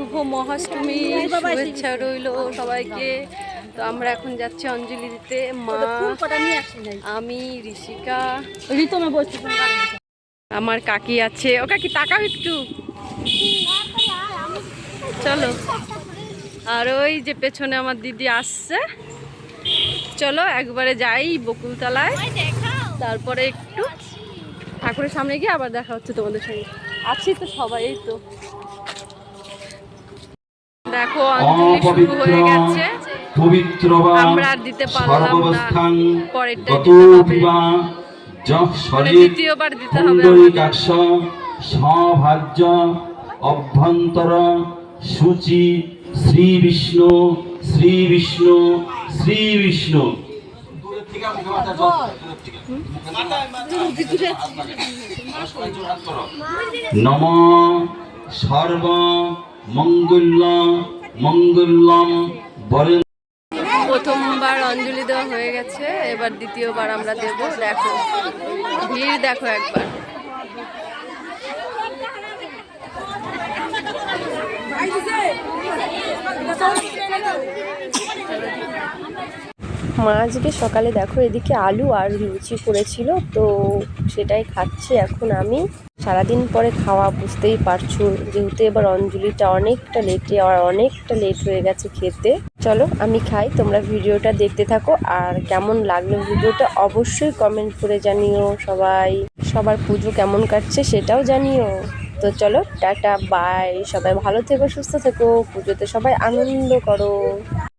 শুভ মহাষ্টমী শুভেচ্ছা রইল সবাইকে। তো আমরা এখন যাচ্ছি অঞ্জলি দিতে। মা, আমি, ঋষিকা, আমার কাকি আছে। ও কাকি তাকাও একটু, চলো। আর ওই যে পেছনে আমার দিদি আসছে। চলো একবারে যাই বকুলতলায়, তারপরে একটু ঠাকুরের সামনে গিয়ে আবার দেখা হচ্ছে তোমাদের সঙ্গে। আছি তো সবাই, এই তো দেখো অঞ্জলি শুরু হয়ে গেছে। আমরা আর দিতে পারলাম না, পরেরটা দিতে হবে, মানে দ্বিতীয়বার দিতে হবে আমাদের। সভাজ্য অভ্যন্তর সূচি শ্রী বিষ্ণু শ্রী বিষ্ণু শ্রী বিষ্ণু। নম সর্ব মঙ্গল মঙ্গলম বরেণ্য। প্রথমবার অঞ্জলি দেওয়া হয়ে গেছে, এবার দ্বিতীয়বার আমরা দেব। দেখো ভিড়, দেখো একবার। মা আজকে সকালে দেখো এদিকে আলু আর লুচি করেছিল, তো সেটাই খাচ্ছি এখন আমি। সারাদিন পরে খাওয়া, বুঝতেই পারছো, যেহেতু এবার অঞ্জলিটা অনেকটা লেটে আর অনেকটা লেট হয়ে গেছে খেতে। চলো আমি খাই, তোমরা ভিডিওটা দেখতে থাকো। আর কেমন লাগলো ভিডিওটা অবশ্যই কমেন্ট করে জানিও। সবার পুজো কেমন কাটছে সেটাও জানিও। তো চলো টাটা বাই, সবাই ভালো থেকো, সুস্থ থেকো, পুজোতে সবাই আনন্দ করো।